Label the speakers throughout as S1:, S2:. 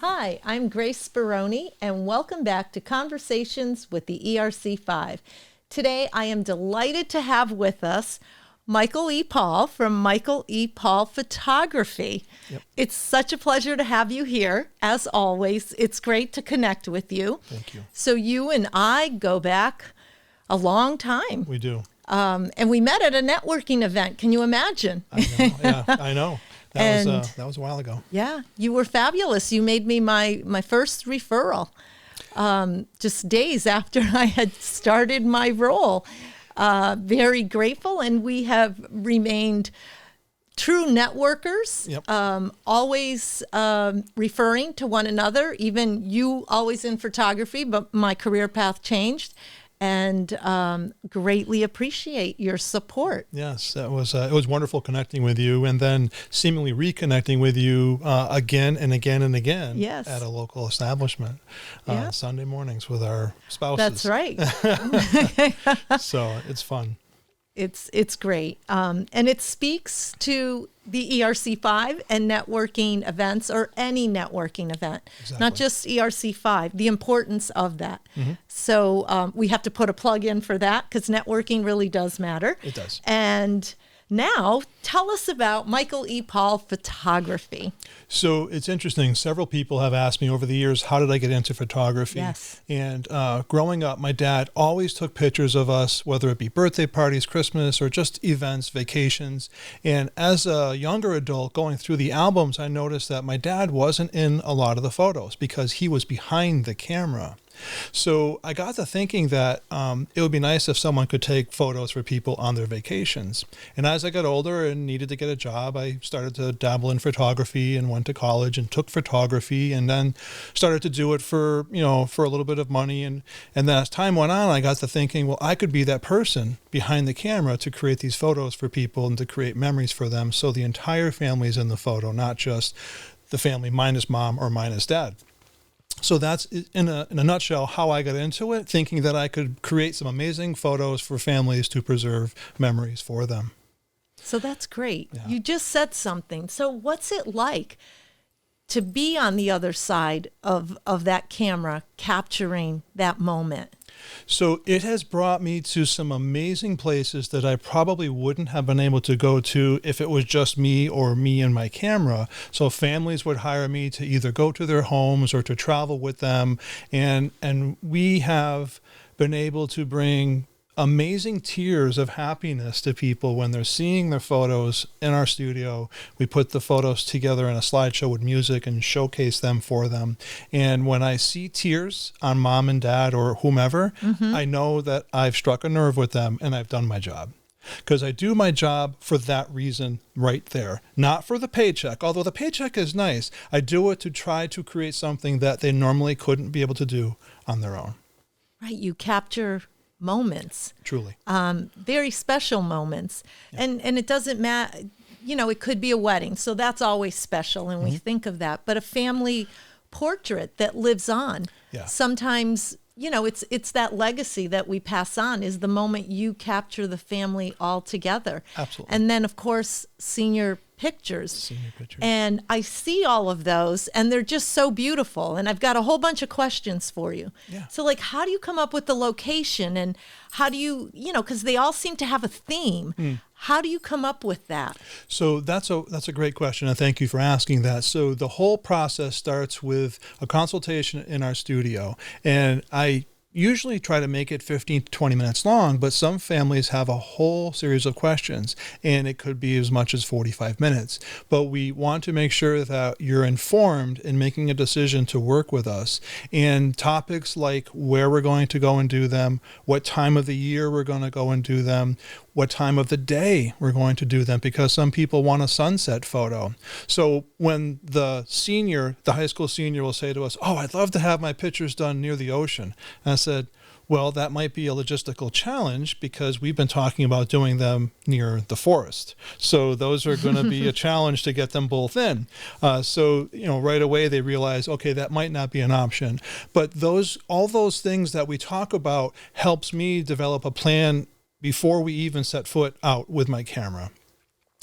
S1: Hi, I'm Grace Speroni, and welcome back to Conversations with the ERC5. Today, I am delighted to have with us Michael Epaul from Michael Epaul Photography.
S2: Yep.
S1: It's such a pleasure to have you here, as always. It's great to connect with you.
S2: Thank you.
S1: So you and I go back a long time.
S2: We do.
S1: And we met at a networking event. Can you imagine?
S2: I know. Yeah, I know. That was a while ago.
S1: Yeah, you were fabulous. You made me my first referral just days after I had started my role. Very grateful, and we have remained true networkers,
S2: Yep.
S1: always referring to one another, even you always in photography, but my career path changed. And greatly appreciate your support.
S2: Yes, it was wonderful connecting with you, and then seemingly reconnecting with you again and again and again.
S1: Yes.
S2: At a local establishment,
S1: Yeah.
S2: Sunday mornings with our spouses.
S1: That's right.
S2: So it's fun.
S1: It's great. And it speaks to the ERC5 and networking events, or any networking event,
S2: Exactly.
S1: not just ERC5, the importance of that.
S2: Mm-hmm.
S1: So we have to put a plug in for that, because networking really does matter.
S2: It does.
S1: And now tell us about Michael Epaul Photography.
S2: So it's interesting. Several people have asked me over the years, how did I get into photography?
S1: Yes.
S2: And growing up, my dad always took pictures of us, whether it be birthday parties, Christmas, or just events, vacations. And as a younger adult going through the albums, I noticed that my dad wasn't in a lot of the photos because he was behind the camera. So I got to thinking that it would be nice if someone could take photos for people on their vacations. And as I got older and needed to get a job, I started to dabble in photography and went to college and took photography, and then started to do it for a little bit of money. And then as time went on, I got to thinking, well, I could be that person behind the camera to create these photos for people and to create memories for them. So the entire family is in the photo, not just the family minus mom or minus dad. So that's, in a nutshell, how I got into it, thinking that I could create some amazing photos for families to preserve memories for them.
S1: So that's great.
S2: Yeah.
S1: You just said something. So what's it like to be on the other side of that camera, capturing that moment?
S2: So it has brought me to some amazing places that I probably wouldn't have been able to go to if it was just me or me and my camera. So families would hire me to either go to their homes or to travel with them. And we have been able to bring amazing tears of happiness to people when they're seeing their photos in our studio. We put the photos together in a slideshow with music and showcase them for them. And when I see tears on mom and dad or whomever,
S1: Mm-hmm.
S2: I know that I've struck a nerve with them and I've done my job. Because I do my job for that reason right there, not for the paycheck. Although the paycheck is nice, I do it to try to create something that they normally couldn't be able to do on their own.
S1: Right, you capture moments,
S2: Truly.
S1: very special moments. Yeah. And it doesn't matter, it could be a wedding, so that's always special, and we think of that. But a family portrait that lives on,
S2: Yeah.
S1: sometimes, it's that legacy that we pass on, is the moment you capture the family all together.
S2: Absolutely.
S1: And then, of course, senior pictures.
S2: Senior pictures.
S1: And I see all of those, and they're just so beautiful. And I've got a whole bunch of questions for you.
S2: Yeah.
S1: So, how do you come up with the location, and how do you, because they all seem to have a theme. How do you come up with that?
S2: So that's a great question, and thank you for asking that. So the whole process starts with a consultation in our studio, and I usually try to make it 15 to 20 minutes long, but some families have a whole series of questions, and it could be as much as 45 minutes. But we want to make sure that you're informed in making a decision to work with us. And topics like where we're going to go and do them, what time of the year we're going to go and do them, what time of the day we're going to do them, because some people want a sunset photo. So when the high school senior will say to us, "Oh, I'd love to have my pictures done near the ocean." And I said, well, that might be a logistical challenge because we've been talking about doing them near the forest. So those are going to be a challenge to get them both in. So right away they realize, okay, that might not be an option. But all those things that we talk about helps me develop a plan before we even set foot out with my camera.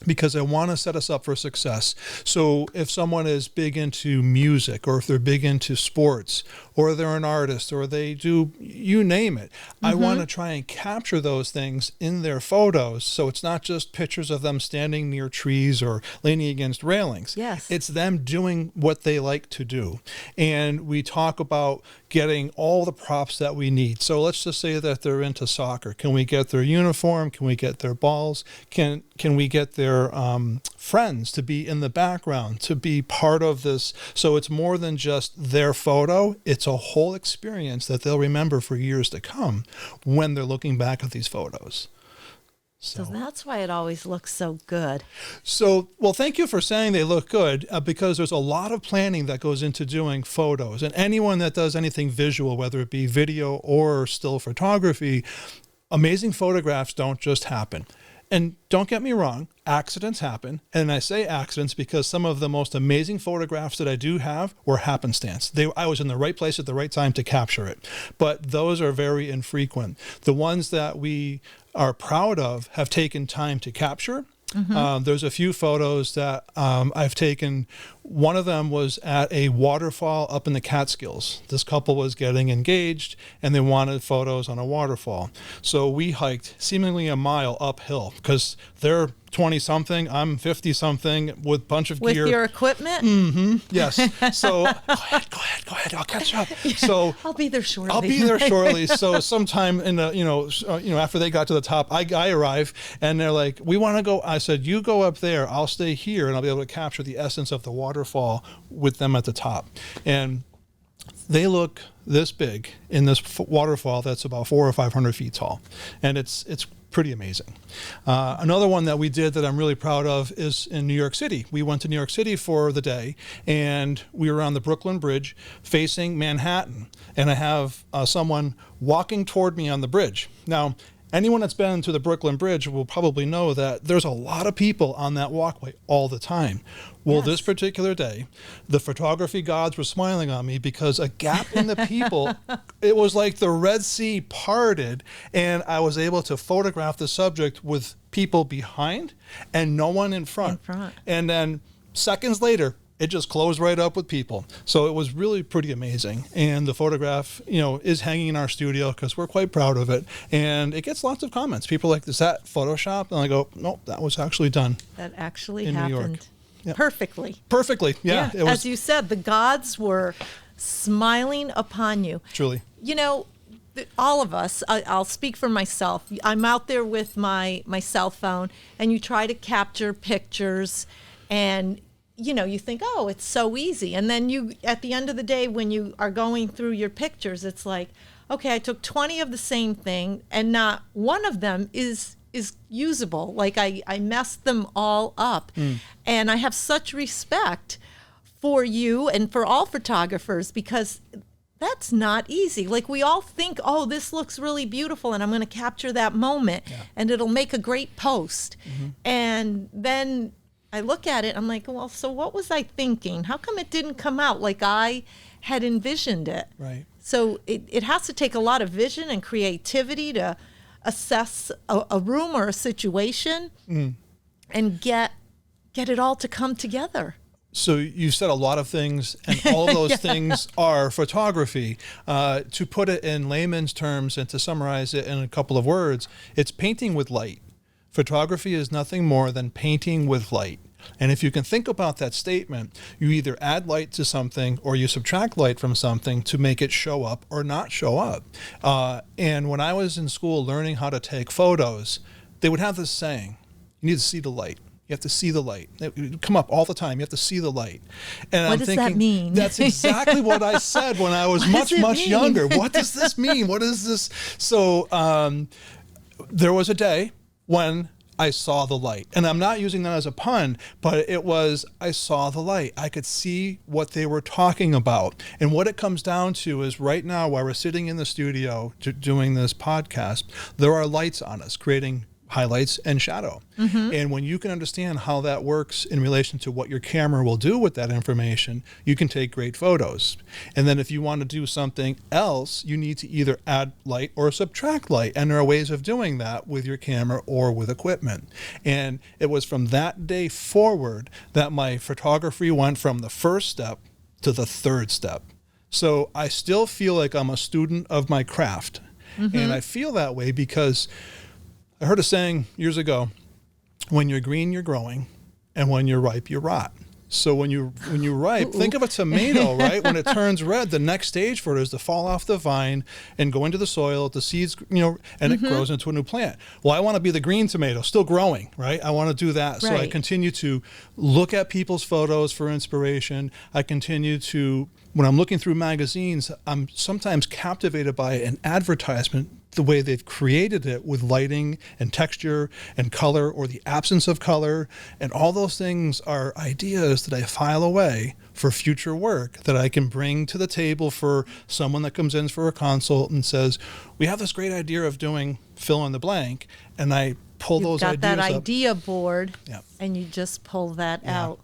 S2: because I want to set us up for success. So if someone is big into music, or if they're big into sports, or they're an artist, or they do, you name it, I want to try and capture those things in their photos. So it's not just pictures of them standing near trees or leaning against railings.
S1: Yes.
S2: It's them doing what they like to do. And we talk about getting all the props that we need. So let's just say that they're into soccer. Can we get their uniform? Can we get their balls? Can we get their friends to be in the background, to be part of this? So it's more than just their photo. It's a whole experience that they'll remember for years to come when they're looking back at these photos.
S1: So that's why it always looks so good.
S2: So, well, thank you for saying they look good, because there's a lot of planning that goes into doing photos. And anyone that does anything visual, whether it be video or still photography, amazing photographs don't just happen. And don't get me wrong, accidents happen. And I say accidents because some of the most amazing photographs that I do have were happenstance. I was in the right place at the right time to capture it. But those are very infrequent. The ones that we are proud of have taken time to capture. There's a few photos that I've taken. One of them was at a waterfall up in the Catskills. This couple was getting engaged and they wanted photos on a waterfall. So we hiked seemingly a mile uphill because they're 20-something, I'm 50-something with a bunch of gear.
S1: With your equipment?
S2: Yes. So go ahead, I'll catch up. So
S1: I'll be there shortly.
S2: So sometime in the, after they got to the top, I arrive and they're like, we want to go. I said, you go up there, I'll stay here and I'll be able to capture the essence of the waterfall with them at the top. And they look this big in this waterfall that's about 400 or 500 feet tall. And it's pretty amazing. Another one that we did that I'm really proud of is in New York City. We went to New York City for the day and we were on the Brooklyn Bridge facing Manhattan. And I have someone walking toward me on the bridge. Now, anyone that's been to the Brooklyn Bridge will probably know that there's a lot of people on that walkway all the time. Well, This particular day, the photography gods were smiling on me because a gap in the people, it was like the Red Sea parted, and I was able to photograph the subject with people behind and no one in front. And then seconds later, it just closed right up with people. So it was really pretty amazing. And the photograph, is hanging in our studio because we're quite proud of it. And it gets lots of comments. People are like, is that Photoshop? And I go, nope, that was actually done.
S1: That actually
S2: in
S1: happened.
S2: New York. Yep.
S1: Perfectly.
S2: Yeah. It was,
S1: as you said, the gods were smiling upon you.
S2: Truly.
S1: All of us, I'll speak for myself. I'm out there with my cell phone and you try to capture pictures and you think, oh, it's so easy. And then you, at the end of the day, when you are going through your pictures, it's like, okay, I took 20 of the same thing and not one of them is usable. Like I messed them all up. And I have such respect for you and for all photographers because that's not easy. Like we all think, oh, this looks really beautiful and I'm going to capture that moment and it'll make a great post. And then I look at it, I'm like, well, so what was I thinking? How come it didn't come out like I had envisioned it?
S2: Right.
S1: So it has to take a lot of vision and creativity to assess a room or a situation and get it all to come together.
S2: So you said a lot of things, and all of those things are photography. To put it in layman's terms and to summarize it in a couple of words, it's painting with light. Photography is nothing more than painting with light. And if you can think about that statement, you either add light to something or you subtract light from something to make it show up or not show up. And when I was in school learning how to take photos, they would have this saying, you need to see the light. You have to see the light. It would come up all the time. You have to see the light. And
S1: what does that mean?
S2: That's exactly what I said when I was much younger. What does this mean? What is this? So there was a day when I saw the light. And I'm not using that as a pun, but it was, I saw the light. I could see what they were talking about. And what it comes down to is right now, while we're sitting in the studio doing this podcast, there are lights on us, creating highlights and shadow. And when you can understand how that works in relation to what your camera will do with that information, you can take great photos. And then if you want to do something else, you need to either add light or subtract light. And there are ways of doing that with your camera or with equipment. And it was from that day forward that my photography went from the first step to the third step. So I still feel like I'm a student of my craft. And I feel that way because I heard a saying years ago, when you're green, you're growing, and when you're ripe, you rot. So when you're ripe, think of a tomato, right? When it turns red, the next stage for it is to fall off the vine and go into the soil, the seeds, and it grows into a new plant. Well, I want to be the green tomato, still growing, right? I want to do that. So I continue to look at people's photos for inspiration. I continue to, when I'm looking through magazines, I'm sometimes captivated by an advertisement, the way they've created it with lighting and texture and color or the absence of color. And all those things are ideas that I file away for future work that I can bring to the table for someone that comes in for a consult and says, we have this great idea of doing fill in the blank. And I pull those ideas up.
S1: You've got that idea board and you just pull that out.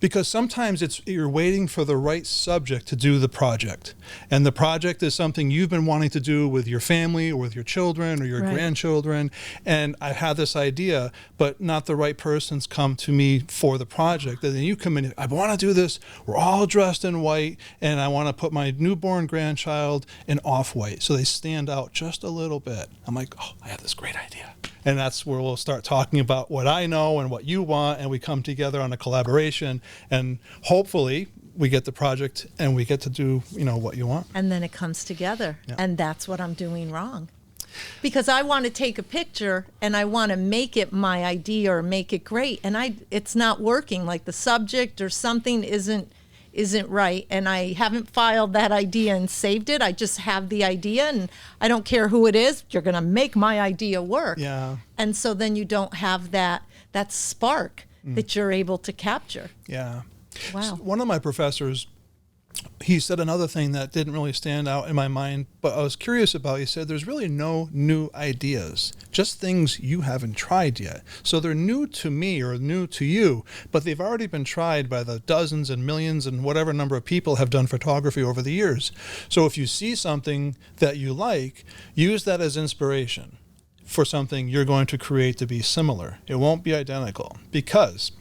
S2: Because sometimes you're waiting for the right subject to do the project. And the project is something you've been wanting to do with your family or with your children or your grandchildren. And I had this idea, but not the right person's come to me for the project. And then you come in, I want to do this. We're all dressed in white, and I want to put my newborn grandchild in off-white so they stand out just a little bit. I'm like, oh, I have this great idea. And that's where we'll start talking about what I know and what you want, and we come together on a collaboration, and hopefully we get the project and we get to do, what you want.
S1: And then it comes together. And that's what I'm doing wrong. Because I want to take a picture and I want to make it my idea or make it great, and it's not working. Like the subject or something isn't right, and I haven't filed that idea and saved it. I just have the idea, and I don't care who it is. You're going to make my idea work. And so then you don't have that spark that you're able to capture. Wow.
S2: So one of my professors, he said another thing that didn't really stand out in my mind, but I was curious about. He said there's really no new ideas, just things you haven't tried yet. So they're new to me or new to you, but they've already been tried by the dozens and millions and whatever number of people have done photography over the years. So if you see something that you like, use that as inspiration for something you're going to create to be similar. It won't be identical, because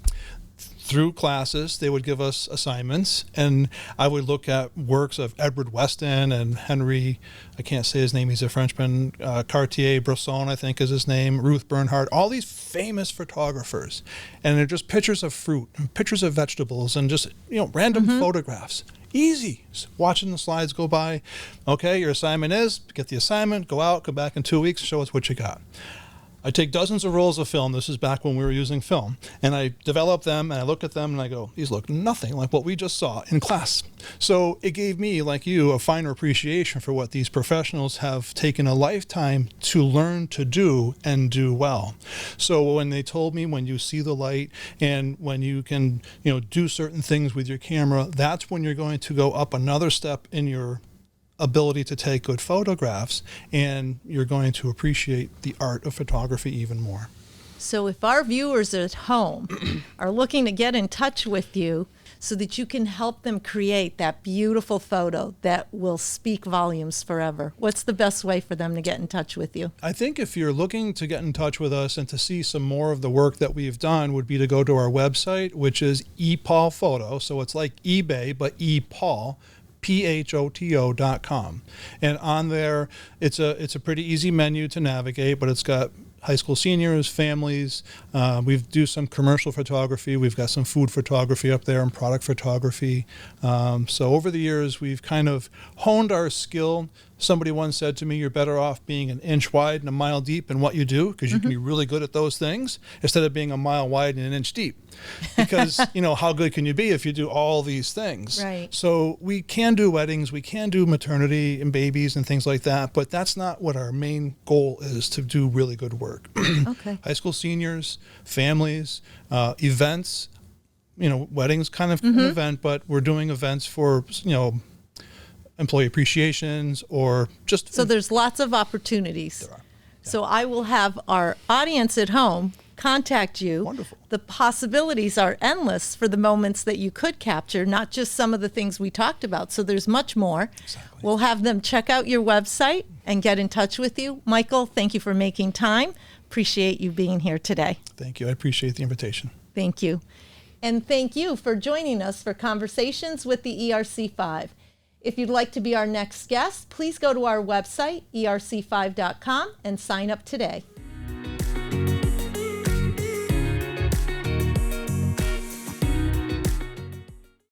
S2: through classes, they would give us assignments, and I would look at works of Edward Weston and Henry, I can't say his name, he's a Frenchman, Cartier-Bresson, I think is his name, Ruth Bernhardt, all these famous photographers. And they're just pictures of fruit and pictures of vegetables and just, random photographs. Easy. Just watching the slides go by. Okay, your assignment is, get the assignment, go out, come back in 2 weeks, show us what you got. I take dozens of rolls of film. This is back when we were using film. And I develop them, and I look at them, and I go, these look nothing like what we just saw in class. So it gave me, like you, a finer appreciation for what these professionals have taken a lifetime to learn to do and do well. So when they told me, when you see the light and when you can, do certain things with your camera, that's when you're going to go up another step in your ability to take good photographs, and you're going to appreciate the art of photography even more.
S1: So if our viewers at home are looking to get in touch with you so that you can help them create that beautiful photo that will speak volumes forever, what's the best way for them to get in touch with you?
S2: I think if you're looking to get in touch with us and to see some more of the work that we've done, would be to go to our website, which is Epaul Photo. So it's like eBay, but Epaul, PHOTO.com. And on there, it's a pretty easy menu to navigate, but it's got high school seniors, families. We do some commercial photography. We've got some food photography up there and product photography. So over the years, we've kind of honed our skill. Somebody once said to me, you're better off being an inch wide and a mile deep in what you do, because you can be really good at those things, instead of being a mile wide and an inch deep. Because, how good can you be if you do all these things?
S1: Right.
S2: So we can do weddings, we can do maternity and babies and things like that, but that's not what our main goal is, to do really good work.
S1: Okay.
S2: High school seniors, families, events, weddings kind of an event, but we're doing events for, employee appreciations or just...
S1: So there's lots of opportunities.
S2: There are.
S1: So I will have our audience at home contact you.
S2: Wonderful.
S1: The possibilities are endless for the moments that you could capture, not just some of the things we talked about. So there's much more.
S2: Exactly.
S1: We'll have them check out your website and get in touch with you. Michael, thank you for making time. Appreciate you being here today.
S2: Thank you. I appreciate the invitation.
S1: Thank you. And thank you for joining us for Conversations with the ERC5. If you'd like to be our next guest, please go to our website, erc5.com, and sign up today.